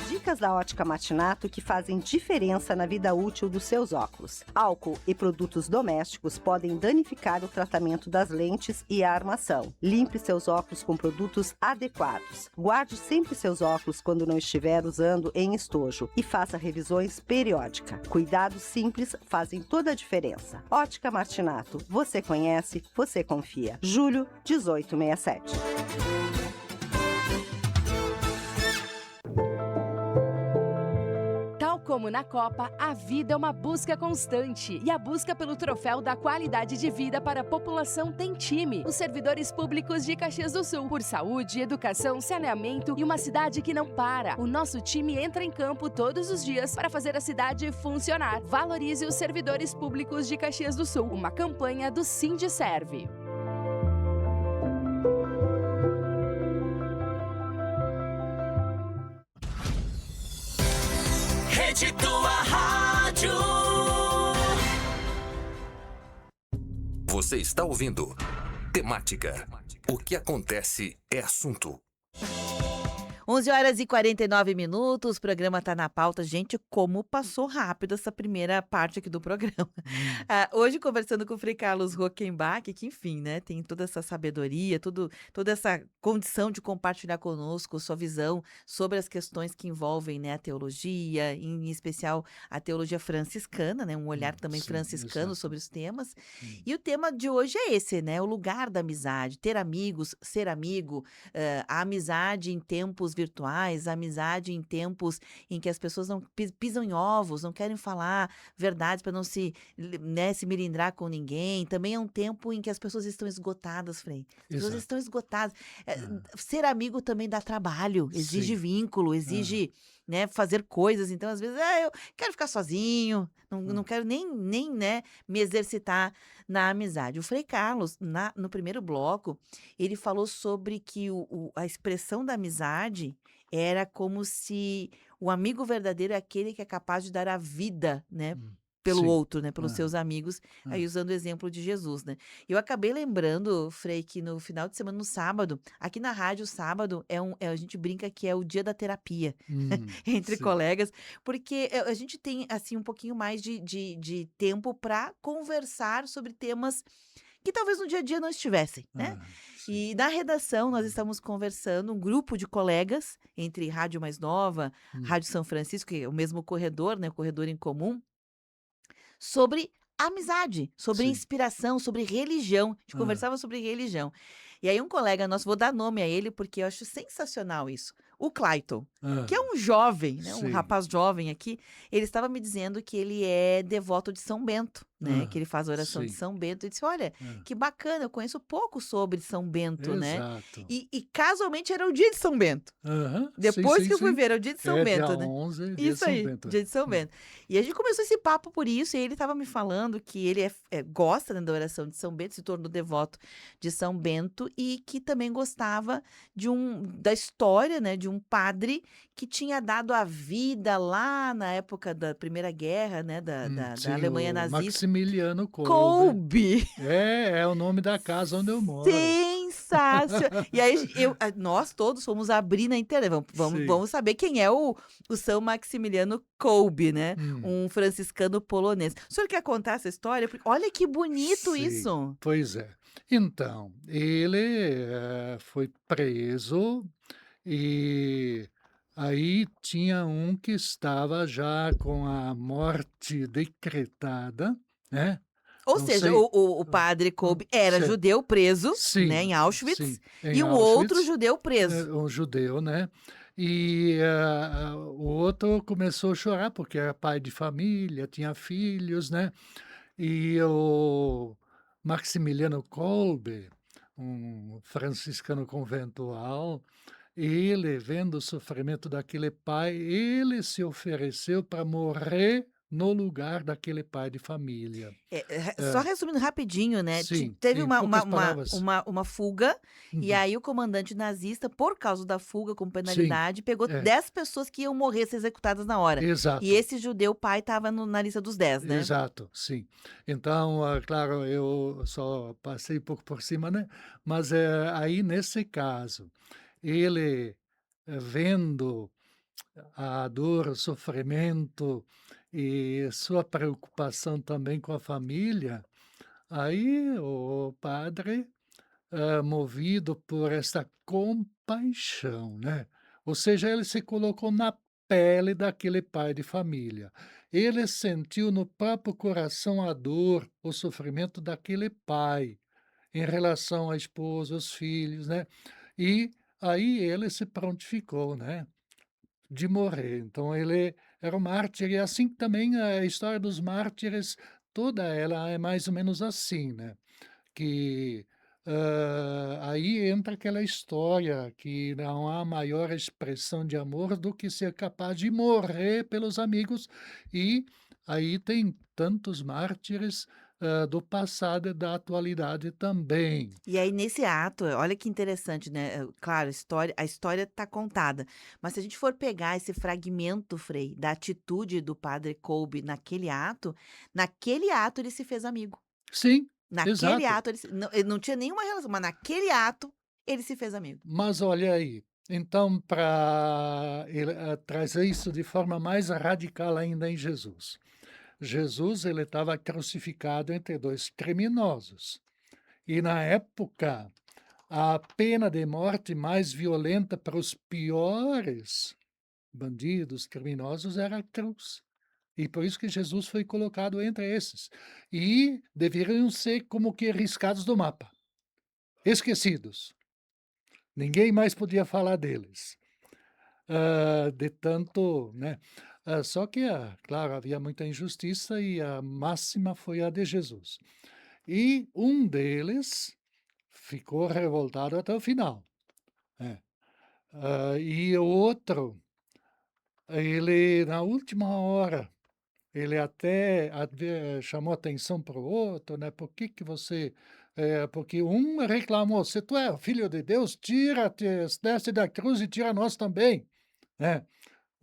Dicas da Ótica Martinato que fazem diferença na vida útil dos seus óculos. Álcool e produtos domésticos podem danificar o tratamento das lentes e a armação. Limpe seus óculos com produtos adequados. Guarde sempre seus óculos quando não estiver usando em estojo e faça revisões periódicas. Cuidados simples fazem toda a diferença. Ótica Martinato. Você conhece, você confia. Julho 1867. como na Copa, a vida é uma busca constante e a busca pelo troféu da qualidade de vida para a população tem time. Os servidores públicos de Caxias do Sul, por saúde, educação, saneamento e uma cidade que não para. O nosso time entra em campo todos os dias para fazer a cidade funcionar. Valorize os servidores públicos de Caxias do Sul. Uma campanha do Sindiserve. Rede Tua Rádio. Você está ouvindo Temática. O que acontece é assunto. 11h49, o programa tá na pauta. Gente, como passou rápido essa primeira parte aqui do programa. Hoje, conversando com o Frei Carlos Rockenbach, que, enfim, né, tem toda essa sabedoria, toda essa condição de compartilhar conosco sua visão sobre as questões que envolvem, né, a teologia, em especial a teologia franciscana, né, um olhar também Sim, franciscano exato. sobre os temas. Hum. E o tema de hoje é esse, né, o lugar da amizade, ter amigos, ser amigo, a amizade em tempos virtuais, a amizade em tempos em que as pessoas não pisam em ovos, não querem falar verdades para não né, se melindrar com ninguém. Também é um tempo em que as pessoas estão esgotadas, Frei. As pessoas Exato. estão esgotadas. Ah, Ser amigo também dá trabalho, exige sim. vínculo, Ah, exige, né, fazer coisas. Então, às vezes, eu quero ficar sozinho, não ah, quero nem, né, me exercitar na amizade. O Frei Carlos, no primeiro bloco, ele falou sobre que a expressão da amizade era como se o amigo verdadeiro é aquele que é capaz de dar a vida, né, pelo sim. outro, né, pelos Ah, seus amigos, aí ah, usando o exemplo de Jesus, né. Eu acabei lembrando, Frei, que no final de semana, no sábado, aqui na rádio, sábado, a gente brinca que é o dia da terapia entre sim. colegas, porque a gente tem, assim, um pouquinho mais de tempo para conversar sobre temas que talvez no dia a dia não estivessem, né? Ah, sim. E na redação nós estamos conversando, um grupo de colegas, entre Rádio Mais Nova, Hum, Rádio São Francisco, que é o mesmo corredor, né, o corredor em comum, sobre amizade, sobre sim. inspiração, sobre religião. A gente Ah, conversava sobre religião. E aí um colega nosso, vou dar nome a ele porque eu acho sensacional isso, o Clayton, que é ah, um jovem, né, um sim. rapaz jovem aqui, ele estava me dizendo que ele é devoto de São Bento, né, que Ah, ele faz a oração de sim. São Bento. Eu disse, olha, Ah, que bacana, eu conheço pouco sobre São Bento, né? exato. E casualmente era o dia de São Bento. Aham, sim, Depois sim, que eu fui sim. ver, era o dia de São É dia Bento, né? 11, dia de Isso São aí, Bento. dia de São Bento. E a gente começou esse papo por isso, e ele estava me falando que ele gosta, né, da oração de São Bento, se tornou devoto de São Bento, e que também gostava da história, né, de um padre que tinha dado a vida lá na época da Primeira Guerra, né, da Sim, Alemanha o nazista. Maximiliano Kolbe. Kolbe! É o nome da casa onde eu moro. Sensacional! E aí nós todos fomos abrir na internet. Sim. Vamos saber quem é o São Maximiliano Kolbe, né? Hum, Um franciscano polonês. O senhor quer contar essa história? Porque olha que bonito sim, isso! pois é. Então, ele foi preso e aí tinha um que estava já com a morte decretada, né? Ou Não seja, sei. o padre Kolbe era Certo. judeu preso, né, Sim, em Auschwitz, sim, em e um outro Auschwitz, judeu preso. um judeu, né? E o outro começou a chorar porque era pai de família, tinha filhos, né? E o Maximiliano Kolbe, um franciscano conventual, ele, vendo o sofrimento daquele pai, ele se ofereceu para morrer no lugar daquele pai de família. Só É, resumindo rapidinho, né? sim, Teve em uma, poucas palavras. uma fuga, e Uhum. aí o comandante nazista, por causa da fuga com Sim, penalidade, pegou é, 10 pessoas que iam morrer, ser executadas na hora. E exato. esse judeu pai estava na lista dos 10, né? Exato, sim. Então, claro, eu só passei um pouco por cima, né? Mas aí, nesse caso, ele vendo a dor, o sofrimento e sua preocupação também com a família, aí o padre, movido por essa compaixão, né? Ou seja, ele se colocou na pele daquele pai de família. Ele sentiu no próprio coração a dor, o sofrimento daquele pai em relação à esposa, aos filhos, né? E aí ele se prontificou, né, de morrer. Então ele era um mártir, e assim também a história dos mártires, toda ela é mais ou menos assim, né, que, aí entra aquela história que não há maior expressão de amor do que ser capaz de morrer pelos amigos, e aí tem tantos mártires, do passado e da atualidade também. E aí nesse ato, olha que interessante, né, claro, a história tá contada, mas se a gente for pegar esse fragmento, Frei, da atitude do padre Kolbe naquele ato ele se fez amigo. Sim, Naquele exato. ato ele não tinha nenhuma relação, mas naquele ato ele se fez amigo. Mas olha aí, então para trazer isso de forma mais radical ainda em Jesus. Jesus, ele estava crucificado entre 2 criminosos. E na época, a pena de morte mais violenta para os piores bandidos, criminosos, era a cruz. E por isso que Jesus foi colocado entre esses. E deveriam ser como que riscados do mapa, esquecidos. Ninguém mais podia falar deles. De tanto, né. Só que, claro, havia muita injustiça e a máxima foi a de Jesus. E um deles ficou revoltado até o final. É. E o outro, ele na última hora, ele até chamou atenção para o outro, né, "Por que que você" porque um reclamou: "Se tu é o filho de Deus, tira-te, desce da cruz e tira nós também", né.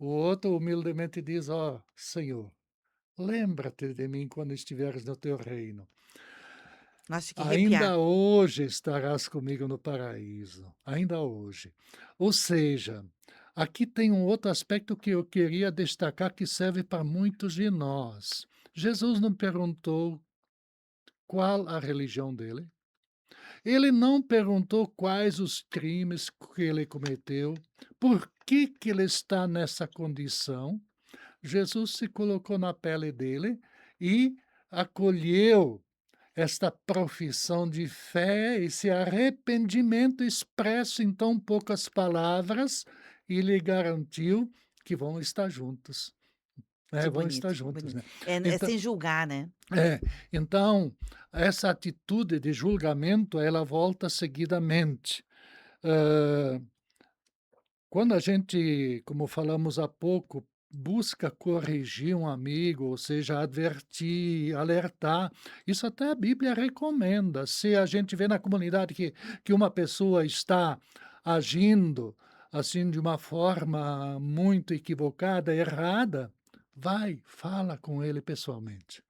O outro humildemente diz: "Ó Senhor, lembra-te de mim quando estiveres no teu reino. Nossa, fiquei arrepiada. Ainda hoje estarás comigo no paraíso", ainda hoje. Ou seja, aqui tem um outro aspecto que eu queria destacar que serve para muitos de nós. Jesus não perguntou qual a religião dele, ele não perguntou quais os crimes que ele cometeu, por que que ele está nessa condição. Jesus se colocou na pele dele e acolheu esta profissão de fé, esse arrependimento expresso em tão poucas palavras, e lhe garantiu que vão estar juntos, Que né, vão estar bonito, que juntos, bonito. né. É Então sem julgar, né. é, então, essa atitude de julgamento, ela volta seguidamente. Hã Quando a gente, como falamos há pouco, busca corrigir um amigo, ou seja, advertir, alertar, isso até a Bíblia recomenda. Se a gente vê na comunidade que uma pessoa está agindo assim de uma forma muito equivocada, errada, vai, fala com ele pessoalmente.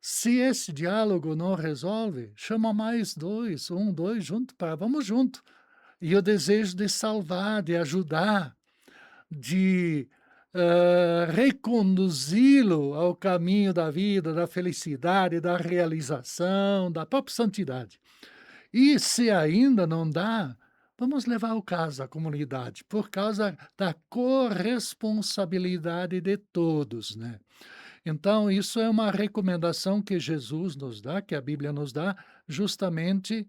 Se esse diálogo não resolve, chama mais dois, um, dois, junto para vamos junto. E o desejo de salvar, de ajudar, de, reconduzi-lo ao caminho da vida, da felicidade, da realização, da própria santidade. E se ainda não dá, vamos levar o caso à comunidade, por causa da corresponsabilidade de todos, né. Então isso é uma recomendação que Jesus nos dá, que a Bíblia nos dá, justamente,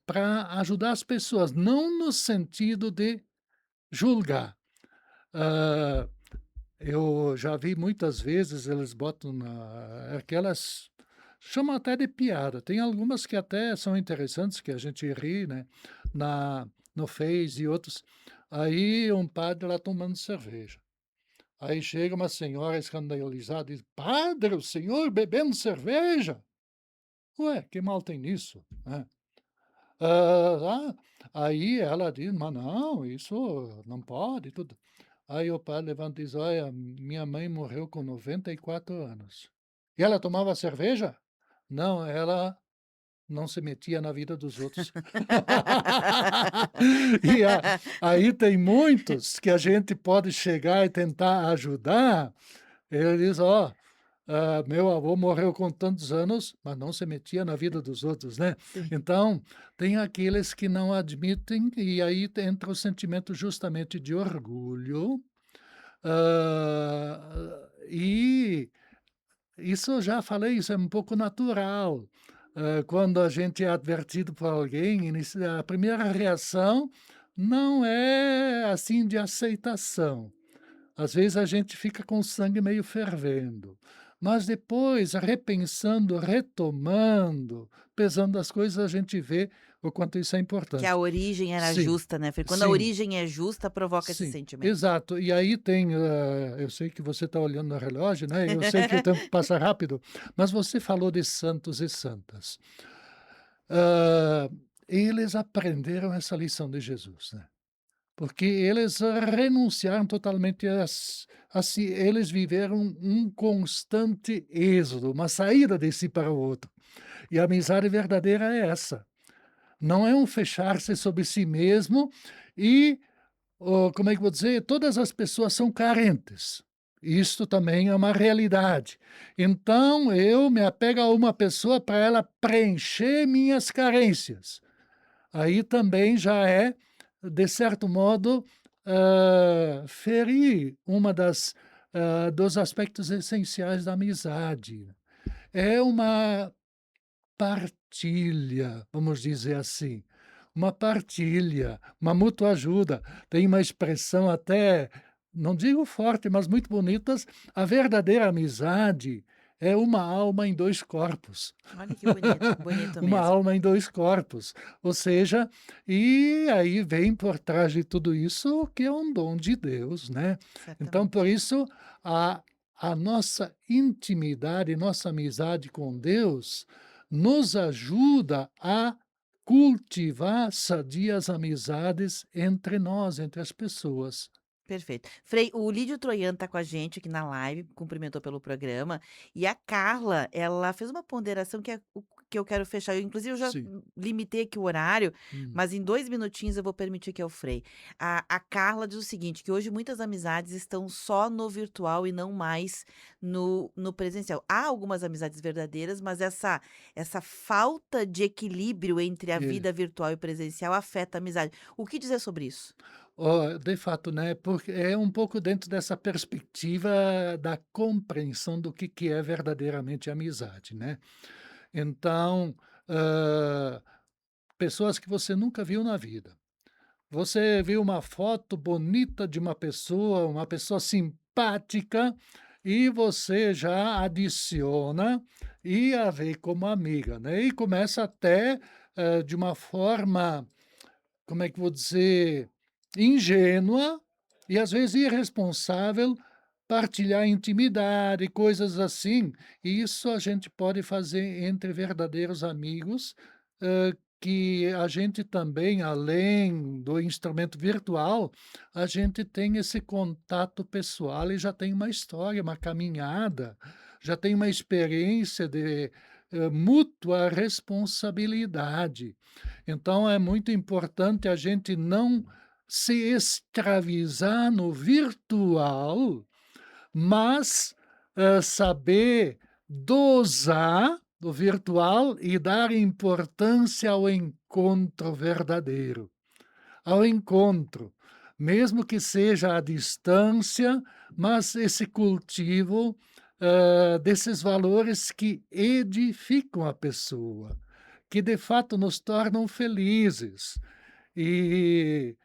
para ajudar as pessoas, não no sentido de julgar. Hã, eu já vi muitas vezes eles botam aquelas chamam até de piada, tem algumas que até são interessantes, que a gente ri, né, no Face e outros. Aí um padre lá tomando cerveja. Aí chega uma senhora escandalizada e diz: "Padre, o senhor bebendo cerveja? Ué, que mal tem nisso?", né. Aí ela diz: "Mas não, isso não pode tudo". Aí o padre levanta e diz: "Olha, minha mãe morreu com 94 anos. E ela tomava cerveja? Não, ela não se metia na vida dos outros". E aí tem muitos que a gente pode chegar e tentar ajudar, ele diz: "Ó, meu avô morreu com tantos anos, mas não se metia na vida dos outros", né. Sim. Então, tem aqueles que não admitem, e aí entra o sentimento justamente de orgulho, e isso eu já falei, isso é um pouco natural. Quando a gente é advertido por alguém, a primeira reação não é assim de aceitação. às vezes a gente fica com o sangue meio fervendo, mas depois, repensando, retomando, pesando as coisas, a gente vê o quanto isso é Que a importante. origem era Sim, justa, né, Fê? Quando a sim, origem é justa, provoca esse sim, sentimento. exato. E aí tem, eu sei que você está olhando no relógio, né, eu sei que o tempo passa rápido, mas você falou de santos e santas. Hã, eles aprenderam essa lição de Jesus, né. Porque eles renunciaram totalmente assim, eles viveram um constante êxodo, uma saída de si para o outro. E a amizade verdadeira é essa, não é um fechar-se sobre si mesmo e, como é que eu vou dizer, todas as pessoas são carentes. Isto também é uma realidade. Então eu me apego a uma pessoa para ela preencher minhas carências. Aí também já é, de certo modo, ferir uma dos aspectos essenciais da amizade. É uma partilha, vamos dizer assim, uma partilha, uma mútua ajuda. Tem uma expressão até, não digo forte, mas muito bonitas, a verdadeira amizade é uma alma em 2 corpos. Olha que bonito, bonito Uma mesmo, alma em 2 corpos, ou seja, e aí vem por trás de tudo isso o que é um dom de Deus, né. Então por certamente. isso a nossa intimidade, nossa amizade com Deus, nos ajuda a cultivar sadias amizades entre nós, entre as pessoas. Perfeito. Frei, o Lídio Troiano tá com a gente aqui na live, cumprimentou pelo programa, e a Carla, ela fez uma ponderação que é o que eu quero fechar. Inclusive, eu já Sim. limitei aqui o horário, Hum. mas em 2 minutinhos eu vou permitir que eu Frei. A Carla diz o seguinte, que hoje muitas amizades estão só no virtual e não mais no presencial. Há algumas amizades verdadeiras, mas essa falta de equilíbrio entre a É. vida virtual e presencial afeta a amizade. O que dizer sobre isso? De fato, né, porque é um pouco dentro dessa perspectiva da compreensão do que é verdadeiramente amizade, né. Então, hã, pessoas que você nunca viu na vida. Você viu uma foto bonita de uma pessoa simpática, e você já adiciona e a vê como amiga, né, e começa até, de uma forma, como é que eu vou dizer, ingênua e às vezes irresponsável, partilhar intimidade, coisas assim, e isso a gente pode fazer entre verdadeiros amigos, que a gente também, além do instrumento virtual, a gente tem esse contato pessoal e já tem uma história, uma caminhada, já tem uma experiência de, mútua responsabilidade. Então é muito importante a gente não se escravizar no virtual, mas, saber dosar o virtual e dar importância ao encontro verdadeiro, ao encontro, mesmo que seja à distância, mas esse cultivo, desses valores que edificam a pessoa, que de fato nos tornam felizes e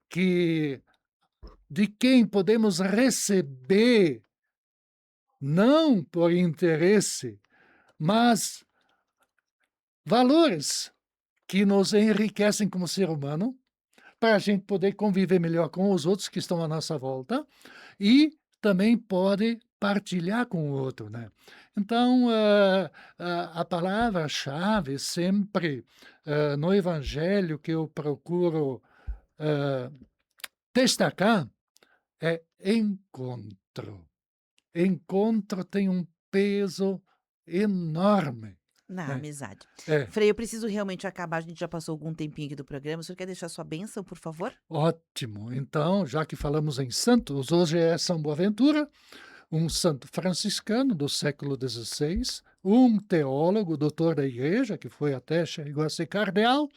que de quem podemos receber, não por interesse, mas valores que nos enriquecem como ser humano, para a gente poder conviver melhor com os outros que estão à nossa volta e também pode partilhar com o outro, né. Então, a palavra-chave sempre, no evangelho que eu procuro, hã, destacar é encontro. Encontro tem um peso enorme, Na né. amizade. É, Frei, eu preciso realmente acabar, a gente já passou algum tempinho aqui do programa. O senhor quer deixar sua bênção, por favor? ótimo. Então, já que falamos em santos, hoje é São Boaventura, um santo franciscano do século XVI, um teólogo, doutor da igreja, que foi até chegou a ser cardeal,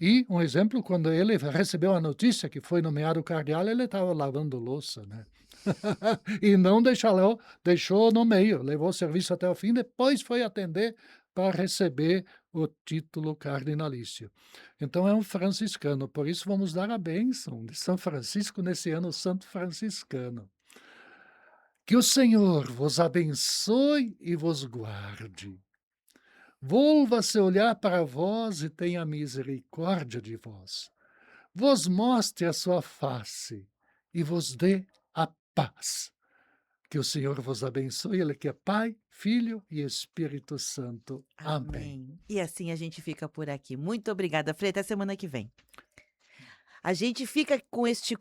e um exemplo, quando ele recebeu a notícia que foi nomeado cardeal, ele estava lavando louça, né. E não deixou no meio, levou o serviço até o fim, depois foi atender para receber o título cardinalício. Então é um franciscano, por isso vamos dar a bênção de São Francisco nesse ano santo franciscano. Que o Senhor vos abençoe e vos guarde. Volva seu olhar para vós e tenha misericórdia de vós. Vos mostre a sua face e vos dê a paz. Que o Senhor vos abençoe, Ele que é Pai, Filho e Espírito Santo. Amém. Amém. E assim a gente fica por aqui. Muito obrigada, Frei. Até semana que vem. A gente fica com este